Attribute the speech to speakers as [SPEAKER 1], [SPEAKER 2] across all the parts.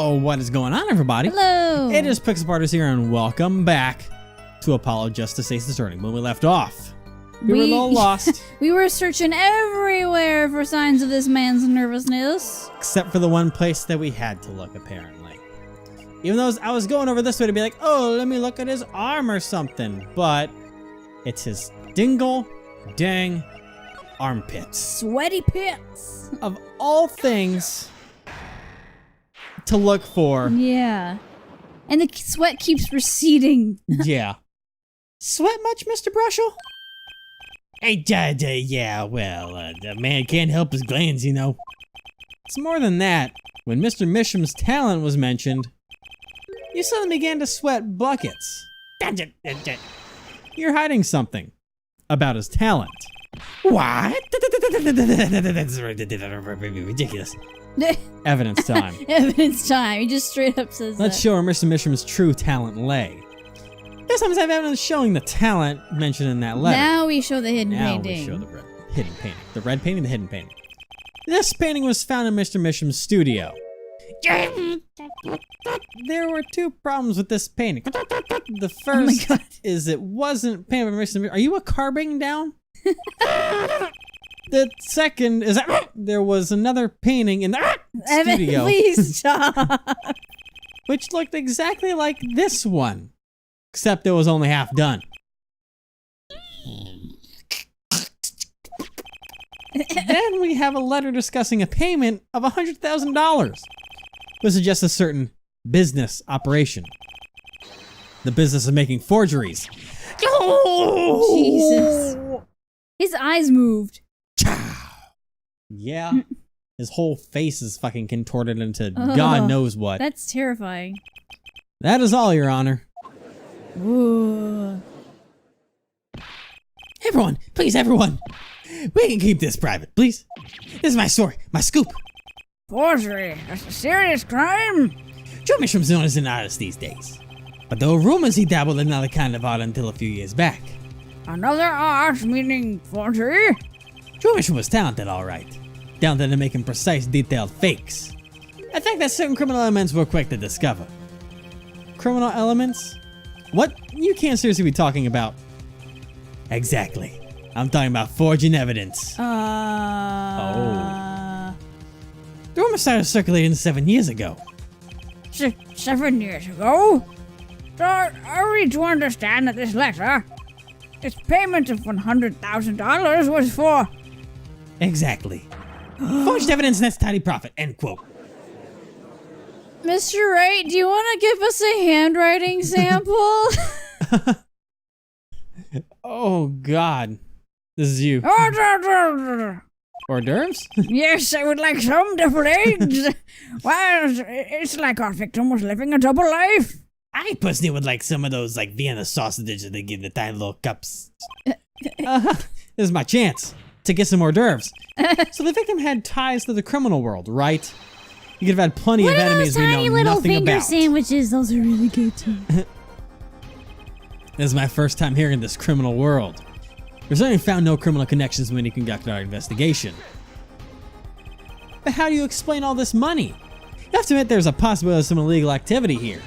[SPEAKER 1] Yo, what is going on, everybody?
[SPEAKER 2] Hello.
[SPEAKER 1] It is Pixelparters here, and welcome back to Apollo Justice Ace Attorney. When we left off, we were a little lost.
[SPEAKER 2] We were searching everywhere for signs of this man's nervousness.
[SPEAKER 1] Except for the one place that we had to look, apparently. Even though I was going over this way to be like, oh, let me look at his arm or something. But it's his dingle dang armpits.
[SPEAKER 2] Sweaty pits.
[SPEAKER 1] Of all things to look for.
[SPEAKER 2] Yeah. And the sweat keeps receding.
[SPEAKER 1] Yeah. Sweat much, Mr. Brushel? Hey, yeah, well, the man can't help his glands, you know. It's more than that. When Mr. Misham's talent was mentioned, you suddenly began to sweat buckets. You're hiding something about his talent. What? That's ridiculous. Evidence time.
[SPEAKER 2] Evidence time. He just straight up says
[SPEAKER 1] Let's
[SPEAKER 2] that.
[SPEAKER 1] show where Mr. Misham's true talent lay. This time I have evidence showing the talent mentioned in that letter.
[SPEAKER 2] Now we show the hidden
[SPEAKER 1] Now
[SPEAKER 2] painting.
[SPEAKER 1] we show the hidden painting. The red painting, the hidden painting. This painting was found in Mr. Misham's studio. There were two problems with this painting. The first is it wasn't painted by Mr. Misham. Are you a car banging down? The second is that there was another painting in the
[SPEAKER 2] Evan,
[SPEAKER 1] studio,
[SPEAKER 2] please stop.
[SPEAKER 1] which looked exactly like this one, except it was only half done. Then we have a letter discussing a payment of $100,000. This suggests a certain business operation. The business of making forgeries.
[SPEAKER 2] Jesus. His eyes moved.
[SPEAKER 1] Yeah. His whole face is fucking contorted into God knows what.
[SPEAKER 2] That's terrifying.
[SPEAKER 1] That is all, Your Honor.
[SPEAKER 2] Ooh.
[SPEAKER 1] Everyone, please, everyone. We can keep this private, please. This is my story, my scoop.
[SPEAKER 2] Forgery. That's a serious crime.
[SPEAKER 1] Joe Misham's known as an artist these days. But there were rumors he dabbled in another kind of art until a few years back.
[SPEAKER 2] Another art, meaning forgery?
[SPEAKER 1] Joe Misham was talented, all right. Talented in making precise, detailed fakes. A fact that certain criminal elements were quick to discover. Criminal elements? What? You can't seriously be talking about... Exactly. I'm talking about forging evidence. The rumor started circulating 7 years ago.
[SPEAKER 2] 7 years ago? So, are we to understand that this letter, its payment of $100,000 was for...
[SPEAKER 1] Exactly. Forged evidence nets tidy profit, end quote.
[SPEAKER 2] Mr. Wright, do you want to give us a handwriting sample?
[SPEAKER 1] Oh, God. This is you. Hors d'oeuvres?
[SPEAKER 2] Yes, I would like some deviled eggs. Well, it's like our victim was living a double life.
[SPEAKER 1] I personally would like some of those, like, Vienna sausages that they give the tiny little cups. This is my chance to get some hors d'oeuvres. So the victim had ties to the criminal world, right? You could have had plenty of enemies we know nothing about.
[SPEAKER 2] Sandwiches? Those are really good too.
[SPEAKER 1] This is my first time hearing this criminal world. We certainly found no criminal connections when we conducted our investigation. But how do you explain all this money? You have to admit there's a possibility of some illegal activity here.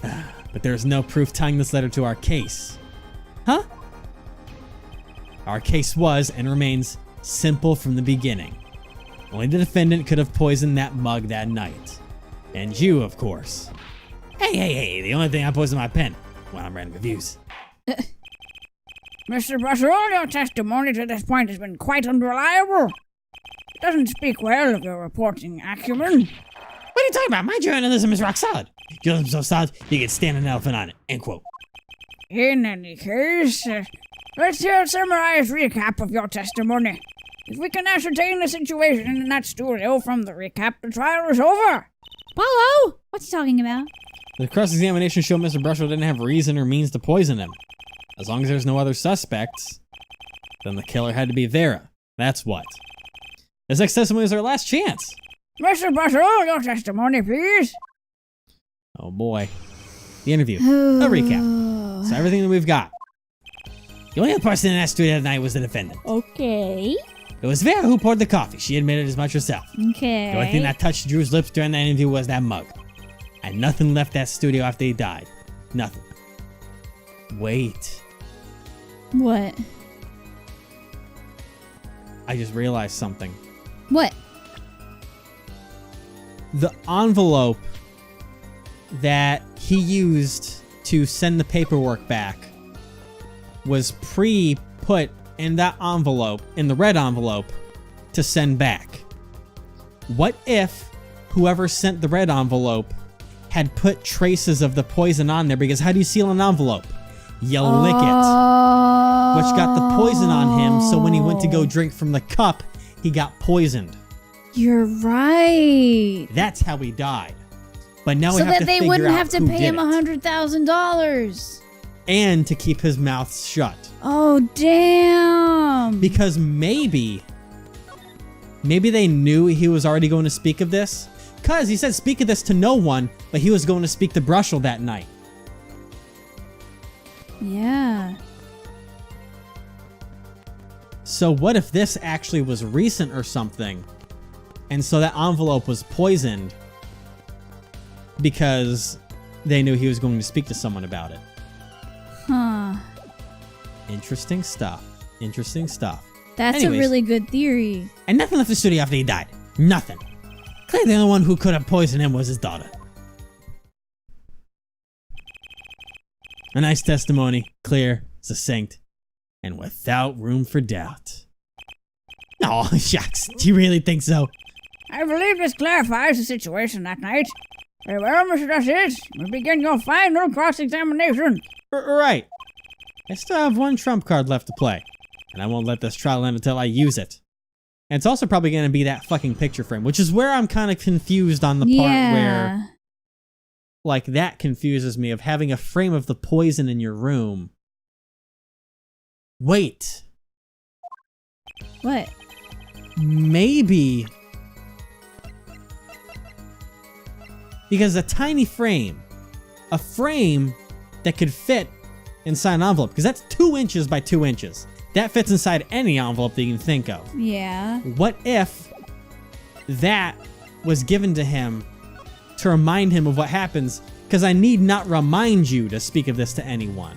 [SPEAKER 1] But there's no proof tying this letter to our case. Huh? Our case was and remains simple from the beginning. Only the defendant could have poisoned that mug that night. And you, of course. Hey, the only thing I poison my pen when I'm writing reviews.
[SPEAKER 2] Mr. Brussel, your testimony to this point has been quite unreliable. It doesn't speak well of your reporting acumen.
[SPEAKER 1] What are you talking about? My journalism is rock solid. Journalism so solid, you can stand an elephant on it. End quote.
[SPEAKER 2] In any case, let's hear a summarized recap of your testimony. If we can ascertain the situation in that studio from the recap, the trial is over. Paulo, what's he talking about?
[SPEAKER 1] The cross-examination showed Mr. Brushel didn't have reason or means to poison him. As long as there's no other suspects, then the killer had to be Vera. That's what. This next testimony is our last chance.
[SPEAKER 2] Mr. Brussel, your testimony, please.
[SPEAKER 1] Oh boy. The interview. A recap. So everything that we've got. The only other person in that studio that night was the defendant.
[SPEAKER 2] Okay.
[SPEAKER 1] It was Vera who poured the coffee. She admitted as much herself.
[SPEAKER 2] Okay.
[SPEAKER 1] The only thing that touched Drew's lips during that interview was that mug. And nothing left that studio after he died. Nothing. Wait.
[SPEAKER 2] What?
[SPEAKER 1] I just realized something.
[SPEAKER 2] What?
[SPEAKER 1] The envelope that he used to send the paperwork back was pre-put in that envelope, in the red envelope, to send back. What if whoever sent the red envelope had put traces of the poison on there? Because how do you seal an envelope? You lick it. Which got the poison on him, so when he went to go drink from the cup, he got poisoned.
[SPEAKER 2] You're right.
[SPEAKER 1] That's how he died. But now we
[SPEAKER 2] So
[SPEAKER 1] have to
[SPEAKER 2] that they
[SPEAKER 1] figure
[SPEAKER 2] wouldn't
[SPEAKER 1] out
[SPEAKER 2] have to
[SPEAKER 1] who
[SPEAKER 2] pay
[SPEAKER 1] did
[SPEAKER 2] him
[SPEAKER 1] it.
[SPEAKER 2] $100,000.
[SPEAKER 1] And to keep his mouth shut.
[SPEAKER 2] Oh, damn.
[SPEAKER 1] Because maybe they knew he was already going to speak of this. Because he said speak of this to no one, but he was going to speak to Brushel that night.
[SPEAKER 2] Yeah.
[SPEAKER 1] So what if this actually was recent or something? And so that envelope was poisoned because they knew he was going to speak to someone about it.
[SPEAKER 2] Huh.
[SPEAKER 1] Interesting stuff. Interesting stuff.
[SPEAKER 2] That's
[SPEAKER 1] Anyways.
[SPEAKER 2] a really good theory.
[SPEAKER 1] And nothing left the studio after he died. Nothing. Clearly the only one who could have poisoned him was his daughter. A nice testimony. Clear, succinct, and without room for doubt. Oh, shucks. Do you really think so?
[SPEAKER 2] I believe this clarifies the situation that night. Very well, Mr. Dussett. We begin your final cross-examination.
[SPEAKER 1] Right. I still have one trump card left to play. And I won't let this trial end until I use it. And it's also probably going to be that fucking picture frame, which is where I'm kind of confused on the part where, like, that confuses me of having a frame of the poison in your room. Wait.
[SPEAKER 2] What?
[SPEAKER 1] Maybe. Because a tiny frame. A frame that could fit inside an envelope. Because that's 2 inches by 2 inches. That fits inside any envelope that you can think of.
[SPEAKER 2] Yeah.
[SPEAKER 1] What if that was given to him to remind him of what happens? Because I need not remind you to speak of this to anyone.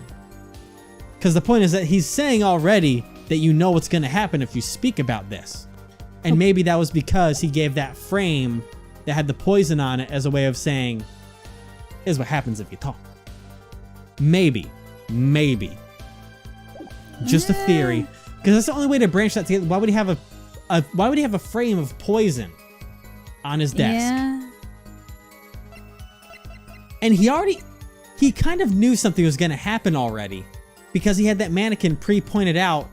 [SPEAKER 1] Because the point is that he's saying already that you know what's going to happen if you speak about this. And maybe that was because he gave that frame that had the poison on it as a way of saying, here's what happens if you talk. Maybe. Maybe. Just a theory. Because that's the only way to branch that together. Why would he have why would he have a frame of poison on his desk?
[SPEAKER 2] Yeah.
[SPEAKER 1] And he kind of knew something was going to happen already. Because he had that mannequin pre-pointed out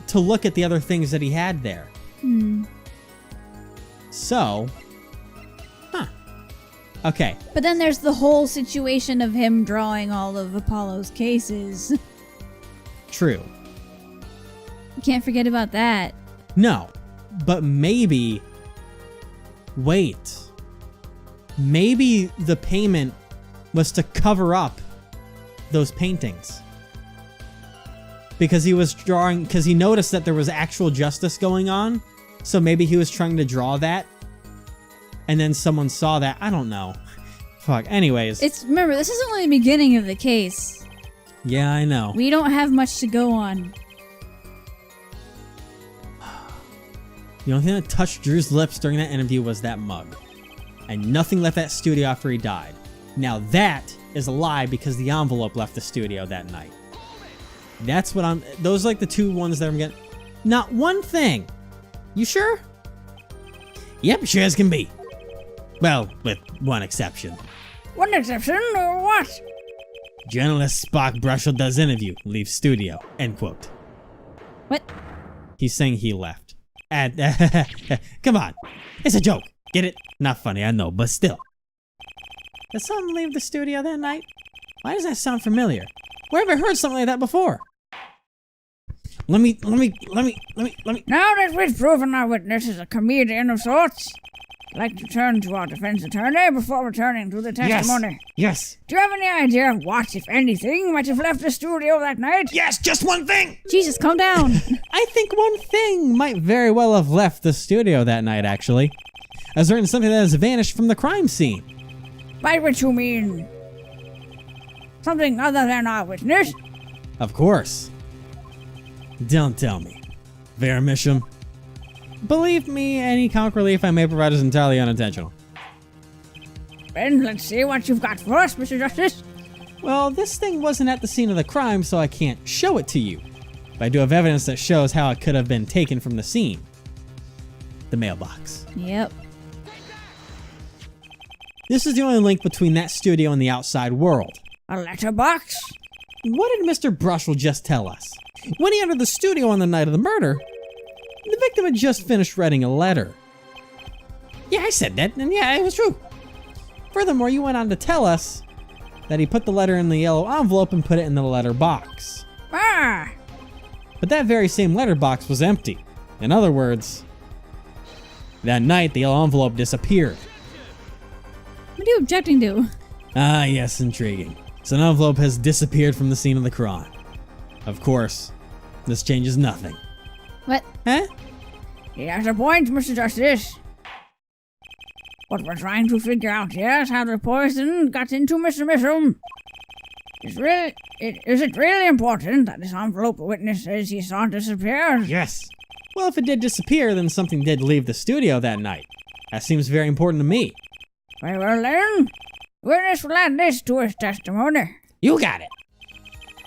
[SPEAKER 1] to look at the other things that he had there. So, okay.
[SPEAKER 2] But then there's the whole situation of him drawing all of Apollo's cases.
[SPEAKER 1] True.
[SPEAKER 2] You can't forget about that.
[SPEAKER 1] No, but maybe, wait, maybe the payment was to cover up those paintings. Because he was drawing, because he noticed that there was actual justice going on. So maybe he was trying to draw that. And then someone saw that. I don't know. Fuck. Anyways.
[SPEAKER 2] Remember, this is only the beginning of the case.
[SPEAKER 1] Yeah, I know.
[SPEAKER 2] We don't have much to go on.
[SPEAKER 1] The only thing that touched Drew's lips during that interview was that mug. And nothing left that studio after he died. Now that is a lie because the envelope left the studio that night. That's what those are like the 2 ones that I'm getting. Not one thing. You sure? Yep, sure as can be. Well, with one exception.
[SPEAKER 2] One exception, or what?
[SPEAKER 1] Journalist Spock Brushel does interview, leaves studio. End quote.
[SPEAKER 2] What?
[SPEAKER 1] He's saying he left. And, come on. It's a joke. Get it? Not funny, I know, but still. Did someone leave the studio that night? Why does that sound familiar? Where have I heard something like that before? Let me.
[SPEAKER 2] Now that we've proven our witness is a comedian of sorts, I'd like to turn to our defense attorney before returning to the testimony.
[SPEAKER 3] Yes.
[SPEAKER 2] Do you have any idea what, if anything, might have left the studio that night?
[SPEAKER 3] Yes, just one thing.
[SPEAKER 4] Jesus, calm down.
[SPEAKER 1] I think one thing might very well have left the studio that night, actually. A certain something that has vanished from the crime scene.
[SPEAKER 2] By which you mean something other than our witness?
[SPEAKER 1] Of course. Don't tell me. Vera Misham. Believe me, any comic relief I may provide is entirely unintentional.
[SPEAKER 2] Then let's see what you've got for us, Mr. Justice.
[SPEAKER 1] Well, this thing wasn't at the scene of the crime, so I can't show it to you. But I do have evidence that shows how it could have been taken from the scene. The mailbox.
[SPEAKER 4] Yep.
[SPEAKER 1] This is the only link between that studio and the outside world.
[SPEAKER 2] A letterbox?
[SPEAKER 1] What did Mr. Brushel just tell us? When he entered the studio on the night of the murder, the victim had just finished writing a letter. Yeah, I said that, and yeah, it was true. Furthermore, you went on to tell us that he put the letter in the yellow envelope and put it in the letter box.
[SPEAKER 2] Ah!
[SPEAKER 1] But that very same letter box was empty. In other words, that night the yellow envelope disappeared.
[SPEAKER 4] What are you objecting to?
[SPEAKER 1] Ah, yes, intriguing. So an envelope has disappeared from the scene of the crime. Of course, this changes nothing.
[SPEAKER 4] What?
[SPEAKER 1] Huh?
[SPEAKER 2] He has a point, Mr. Justice. What we're trying to figure out here is how the poison got into Mr. Misham. Is it really important that this envelope witness says he saw disappear?
[SPEAKER 3] Yes.
[SPEAKER 1] Well, if it did disappear, then something did leave the studio that night. That seems very important to me.
[SPEAKER 2] Very well then. Witness will add this to his testimony.
[SPEAKER 1] You got it.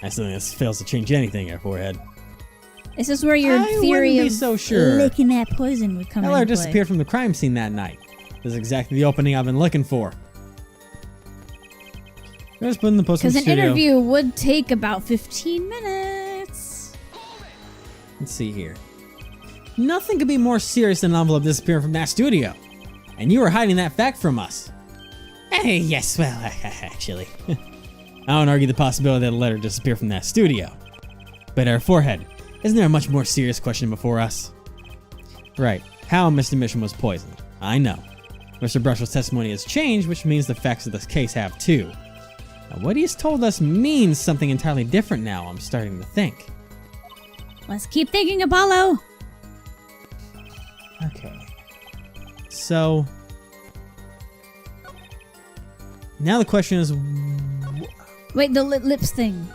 [SPEAKER 1] I still think this fails to change anything here, Forehead.
[SPEAKER 4] Is this where your
[SPEAKER 1] I
[SPEAKER 4] theory
[SPEAKER 1] wouldn't be
[SPEAKER 4] of
[SPEAKER 1] so sure.
[SPEAKER 4] licking that poison would come
[SPEAKER 1] That
[SPEAKER 4] into
[SPEAKER 1] letter
[SPEAKER 4] play?
[SPEAKER 1] disappeared from the crime scene that night. This is exactly the opening I've been looking for. Just putting the post in
[SPEAKER 4] Because
[SPEAKER 1] the
[SPEAKER 4] an
[SPEAKER 1] studio.
[SPEAKER 4] interview would take about 15 minutes.
[SPEAKER 1] Let's see here. Nothing could be more serious than an envelope disappearing from that studio. And you were hiding that fact from us. Yes, well, actually. I won't argue the possibility that a letter disappeared from that studio. But our Forehead, isn't there a much more serious question before us? Right, how Mr. Misham was poisoned. I know. Mr. Brushel's testimony has changed, which means the facts of this case have too. Now, what he's told us means something entirely different now, I'm starting to think.
[SPEAKER 4] Let's keep thinking, Apollo.
[SPEAKER 1] Okay. So... now the question is...
[SPEAKER 4] Wait, the lips thing.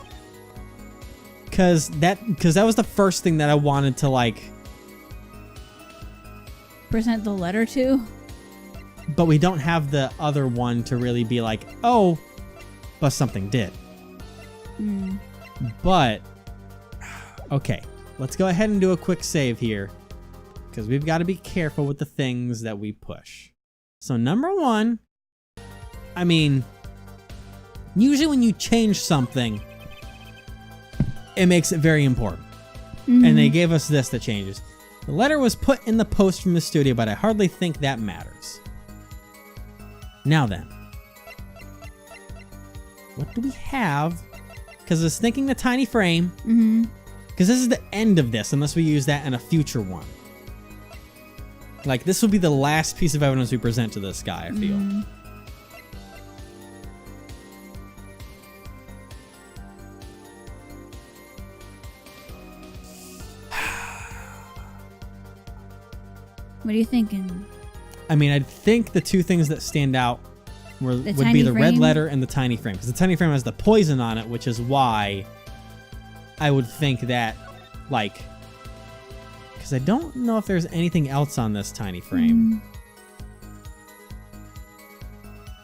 [SPEAKER 1] Because that was the first thing that I wanted to, like...
[SPEAKER 4] Present the letter to?
[SPEAKER 1] but we don't have the other one to really be like, oh, but something did. But, okay, let's go ahead and do a quick save here, because we've got to be careful with the things that we push. So number one, I mean, usually when you change something, it makes it very important. And they gave us this that changes. The letter was put in the post from the studio, but I hardly think that matters. Now then, what do we have? Because I was thinking the tiny frame. Because this is the end of this, unless we use that in a future one. Like, this will be the last piece of evidence we present to this guy, I feel.
[SPEAKER 4] What are you thinking?
[SPEAKER 1] I mean, I think the two things that stand out would be
[SPEAKER 4] tiny
[SPEAKER 1] the red
[SPEAKER 4] frame?
[SPEAKER 1] letter and the tiny frame. Because the tiny frame has the poison on it, which is why I would think that, like... because I don't know if there's anything else on this tiny frame.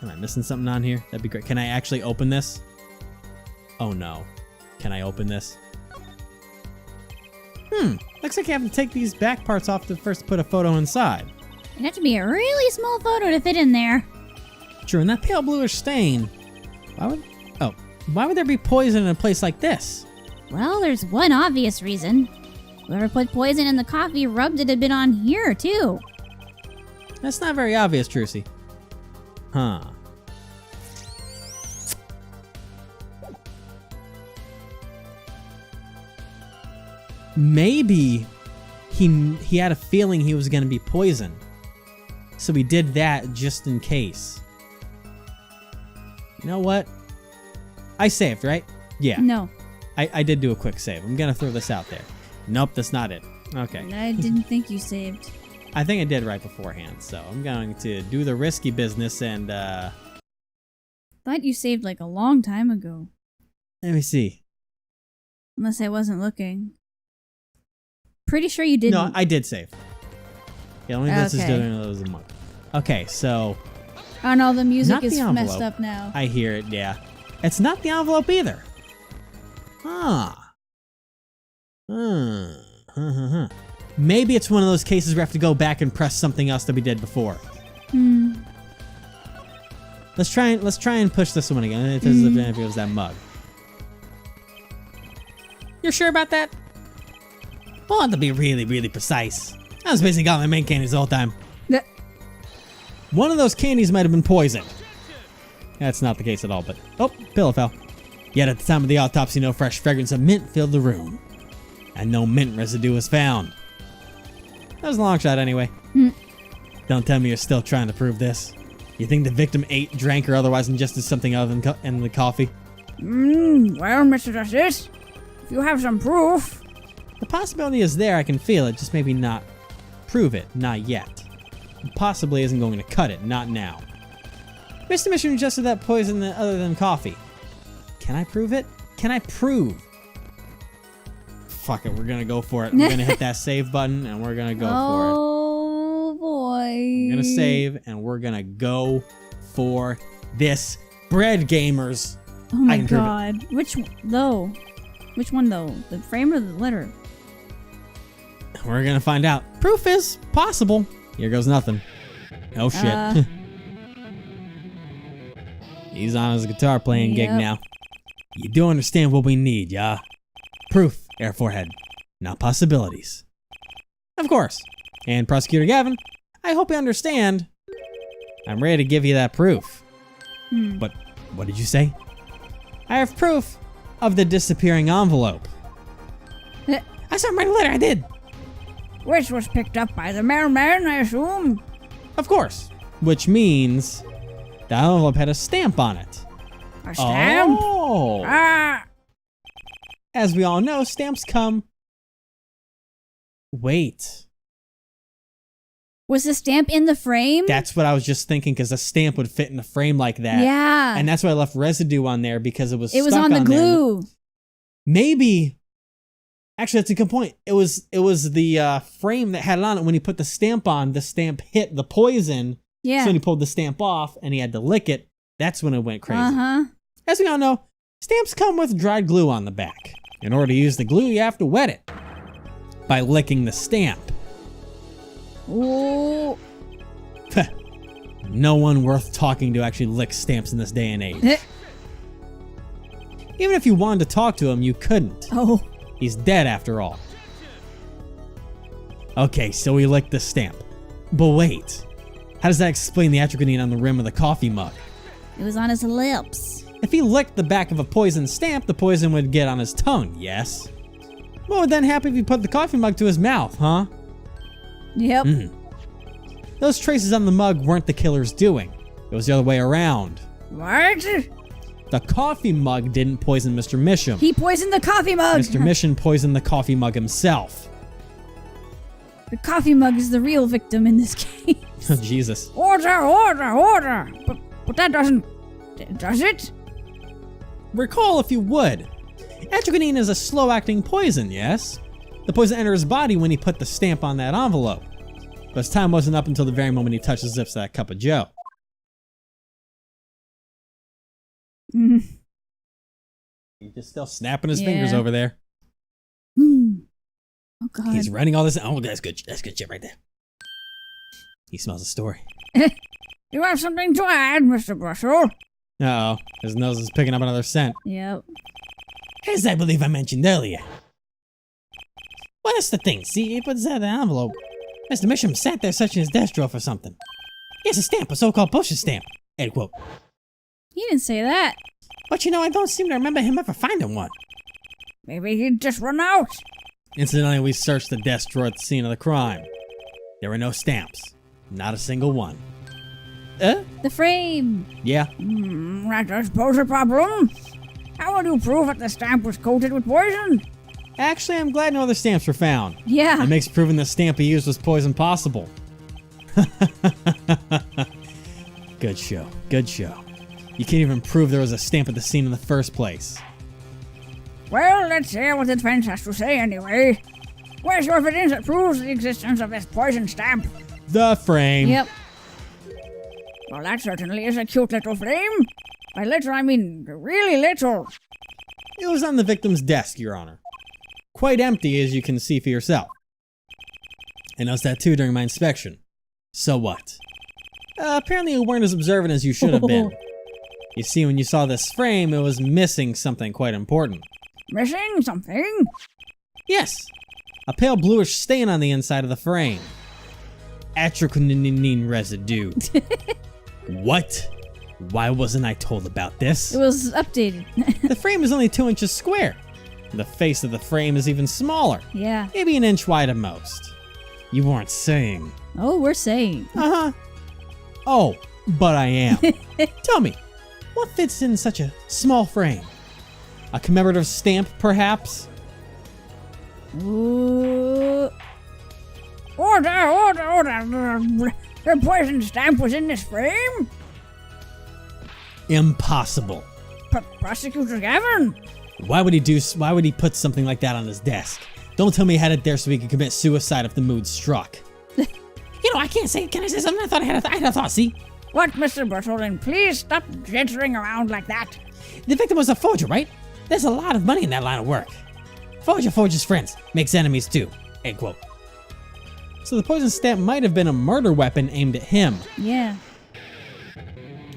[SPEAKER 1] Am I missing something on here? That'd be great. Can I actually open this? Oh no. Can I open this? Looks like I have to take these back parts off to first put a photo inside.
[SPEAKER 4] It'd have to be a really small photo to fit in there.
[SPEAKER 1] True, and that pale bluish stain. Why would there be poison in a place like this?
[SPEAKER 4] Well, there's one obvious reason. Whoever put poison in the coffee rubbed it a bit on here, too.
[SPEAKER 1] That's not very obvious, Trucy. Huh. Maybe he had a feeling he was going to be poisoned. So we did that just in case. You know what? I saved, right? Yeah.
[SPEAKER 4] No,
[SPEAKER 1] I did do a quick save. I'm gonna throw this out there. Nope, that's not it. Okay.
[SPEAKER 4] I didn't think you saved.
[SPEAKER 1] I think I did right beforehand, so I'm going to do the risky business and,
[SPEAKER 4] Thought you saved like a long time ago.
[SPEAKER 1] let me see.
[SPEAKER 4] Unless I wasn't looking. Pretty sure you didn't.
[SPEAKER 1] No, I did save. Yeah, only this is
[SPEAKER 4] Okay.
[SPEAKER 1] doing those a month. Okay, so
[SPEAKER 4] Oh no, the music
[SPEAKER 1] Not
[SPEAKER 4] is
[SPEAKER 1] the
[SPEAKER 4] messed
[SPEAKER 1] envelope.
[SPEAKER 4] up now.
[SPEAKER 1] I hear it, yeah. It's not the envelope either. Huh. Maybe it's one of those cases where we have to go back and press something else that we did before. Let's try and push this one again. If it was that mug. You're sure about that? Well, to be really, really precise. I was basically got my main candies the whole time.
[SPEAKER 2] Yeah.
[SPEAKER 1] One of those candies might have been poisoned. That's not the case at all, but... Oh, pillow fell. Yet at the time of the autopsy, no fresh fragrance of mint filled the room. And no mint residue was found. That was a long shot anyway. Don't tell me you're still trying to prove this. You think the victim ate, drank, or otherwise ingested something other than in the coffee?
[SPEAKER 2] Well, Mr. Justice, if you have some proof.
[SPEAKER 1] The possibility is there, I can feel it, just maybe not prove it, not yet. It possibly isn't going to cut it, not now. Mr. Mission ingested that poison other than coffee. Can I prove it? Can I prove? Fuck it, we're gonna go for it. I'm gonna hit that save button and we're gonna go for it.
[SPEAKER 4] Oh boy.
[SPEAKER 1] I'm gonna save and we're gonna go for this bread, gamers.
[SPEAKER 4] Oh my
[SPEAKER 1] I can prove it.
[SPEAKER 4] god. Which though? Which one though? The frame or the letter?
[SPEAKER 1] We're gonna find out. Proof is possible. Here goes nothing. Oh shit. He's on his guitar playing gig
[SPEAKER 4] Yep.
[SPEAKER 1] now. You do understand what we need, yeah? Proof, Air Forehead, not possibilities. Of course. And Prosecutor Gavin, I hope you understand. I'm ready to give you that proof. But what did you say? I have proof of the disappearing envelope. I saw him write a letter, I did.
[SPEAKER 2] Which was picked up by the mailman, I assume.
[SPEAKER 1] Of course. Which means the envelope had a stamp on it.
[SPEAKER 2] A stamp?
[SPEAKER 1] Oh.
[SPEAKER 2] Ah,
[SPEAKER 1] As we all know, stamps come... Wait.
[SPEAKER 4] Was the stamp in the frame?
[SPEAKER 1] That's what I was just thinking, because a stamp would fit in a frame like that.
[SPEAKER 4] Yeah.
[SPEAKER 1] And that's why I left residue on there, because it was
[SPEAKER 4] it was
[SPEAKER 1] stuck
[SPEAKER 4] on the
[SPEAKER 1] there.
[SPEAKER 4] glue.
[SPEAKER 1] Maybe... Actually, that's a good point. It was the frame that had it on it. When he put the stamp on, the stamp hit the poison.
[SPEAKER 4] Yeah.
[SPEAKER 1] So when he pulled the stamp off and he had to lick it, that's when it went crazy.
[SPEAKER 4] Uh-huh.
[SPEAKER 1] As we all know, stamps come with dried glue on the back. In order to use the glue, you have to wet it by licking the stamp.
[SPEAKER 4] Ooh.
[SPEAKER 1] No one worth talking to actually licks stamps in this day and age. Even if you wanted to talk to him, you couldn't.
[SPEAKER 4] Oh.
[SPEAKER 1] He's dead after all. Okay, so he licked the stamp. But wait, how does that explain the atropine on the rim of the coffee mug?
[SPEAKER 4] It was on his lips.
[SPEAKER 1] If he licked the back of a poison stamp, the poison would get on his tongue, yes? What would then happen if he put the coffee mug to his mouth, huh?
[SPEAKER 4] Yep.
[SPEAKER 1] Those traces on the mug weren't the killer's doing. It was the other way around.
[SPEAKER 2] what?
[SPEAKER 1] The coffee mug didn't poison Mr. Misham.
[SPEAKER 4] He poisoned the coffee mug.
[SPEAKER 1] Mr. Mission poisoned the coffee mug himself.
[SPEAKER 4] The coffee mug is the real victim in this case.
[SPEAKER 1] Oh, Jesus.
[SPEAKER 2] Order. But that doesn't... Does it?
[SPEAKER 1] Recall if you would. Atropine is a slow-acting poison, yes? The poison entered his body when he put the stamp on that envelope. But his time wasn't up until the very moment he touched the zips of that cup of joe. He's just still snapping his fingers
[SPEAKER 4] Yeah.
[SPEAKER 1] over there.
[SPEAKER 4] Oh god.
[SPEAKER 1] He's writing all this. Oh, that's good. That's good shit right there. He smells the story.
[SPEAKER 2] You have something to add, Mr. Brussel?
[SPEAKER 1] Uh-oh. His nose is picking up another scent.
[SPEAKER 4] Yep.
[SPEAKER 1] As I believe I mentioned earlier. Well, that's the thing. See, he puts that in the envelope. Mr. Misham sat there searching his desk drawer for something. Here's a stamp, a so-called postage stamp. End quote.
[SPEAKER 4] He didn't say that.
[SPEAKER 1] But you know, I don't seem to remember him ever finding one.
[SPEAKER 2] Maybe he'd just run out.
[SPEAKER 1] Incidentally, we searched the desk drawer at the scene of the crime. There were no stamps. Not a single one.
[SPEAKER 4] The frame.
[SPEAKER 1] Yeah.
[SPEAKER 2] That does pose a problem. How will you prove that the stamp was coated with poison?
[SPEAKER 1] Actually, I'm glad no other stamps were found.
[SPEAKER 4] Yeah.
[SPEAKER 1] It makes proving the stamp he used was poison possible. Good show. Good show. You can't even prove there was a stamp at the scene in the first place.
[SPEAKER 2] Well, let's hear what the defense has to say anyway. Where's your evidence that proves the existence of this poison stamp?
[SPEAKER 1] The frame.
[SPEAKER 4] Yep.
[SPEAKER 2] Well, that certainly is a cute little frame. By little, I mean really little.
[SPEAKER 1] It was on the victim's desk, Your Honor. Quite empty, as you can see for yourself. I noticed that too during my inspection. So what? Apparently you weren't as observant as you should have been. You see, when you saw this frame, it was missing something quite important.
[SPEAKER 2] Missing something?
[SPEAKER 1] Yes, a pale bluish stain on the inside of the frame. Atroquinine residue. What? Why wasn't I told about this?
[SPEAKER 4] It was updated.
[SPEAKER 1] The frame is only 2 inches square. The face of the frame is even smaller,
[SPEAKER 4] Yeah.
[SPEAKER 1] maybe an inch wide at most. You weren't saying.
[SPEAKER 4] Oh, we're saying.
[SPEAKER 1] Uh-huh. Oh, but I am. Tell me, what fits in such a small frame? A commemorative stamp, perhaps?
[SPEAKER 4] Ooh.
[SPEAKER 2] Order! The poison stamp was in this frame?
[SPEAKER 1] Impossible.
[SPEAKER 2] Prosecutor Gavin?
[SPEAKER 1] Why would he put something like that on his desk? Don't tell me he had it there so he could commit suicide if the mood struck. I can't say. Can I say something? I thought I had a thought, see?
[SPEAKER 2] What, Mr. Bertolin? Please stop jittering around like that.
[SPEAKER 1] The victim was a forger, right? There's a lot of money in that line of work. Forger forges friends, makes enemies too. End quote. So the poison stamp might have been a murder weapon aimed at him.
[SPEAKER 4] Yeah.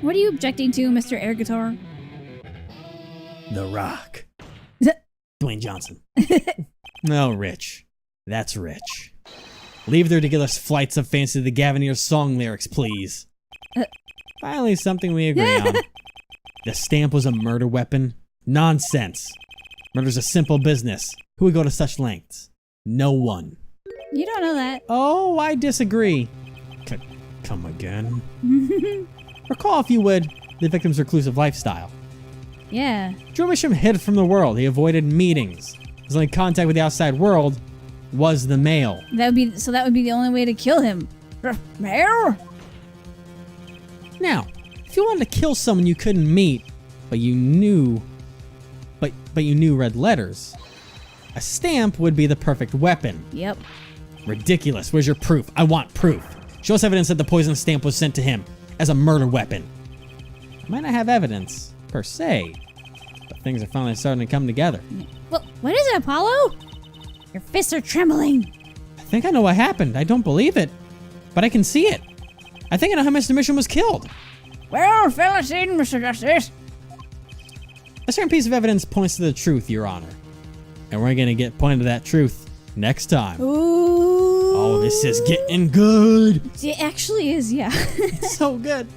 [SPEAKER 4] What are you objecting to, Mr. Air Guitar?
[SPEAKER 1] The Rock. Dwayne Johnson. No, Rich. That's Rich. Leave the ridiculous flights of fancy to the Gavineers song lyrics, please. Finally, something we agree on. The stamp was a murder weapon? Nonsense. Murder's a simple business. Who would go to such lengths? No one.
[SPEAKER 4] You don't know that.
[SPEAKER 1] Oh, I disagree. Come again? Recall, if you would, the victim's reclusive lifestyle.
[SPEAKER 4] Yeah.
[SPEAKER 1] Drew Misham hid from the world. He avoided meetings. His only contact with the outside world was the mail.
[SPEAKER 4] That would be the only way to kill him.
[SPEAKER 2] Mayor?
[SPEAKER 1] Now, if you wanted to kill someone you couldn't meet, but you knew read letters, a stamp would be the perfect weapon.
[SPEAKER 4] Yep.
[SPEAKER 1] Ridiculous. Where's your proof? I want proof. Show us evidence that the poison stamp was sent to him as a murder weapon. Might not have evidence, per se, but things are finally starting to come together.
[SPEAKER 4] What is it, Apollo? Your fists are trembling.
[SPEAKER 1] I think I know what happened. I don't believe it, but I can see it. I think I know how Mr. Misham was killed.
[SPEAKER 2] Well, fill us in, Mr. Justice.
[SPEAKER 1] A certain piece of evidence points to the truth, Your Honor. And we're gonna get pointed to that truth next time.
[SPEAKER 4] Ooh.
[SPEAKER 1] Oh, this is getting good.
[SPEAKER 4] It actually is, yeah.
[SPEAKER 1] So good.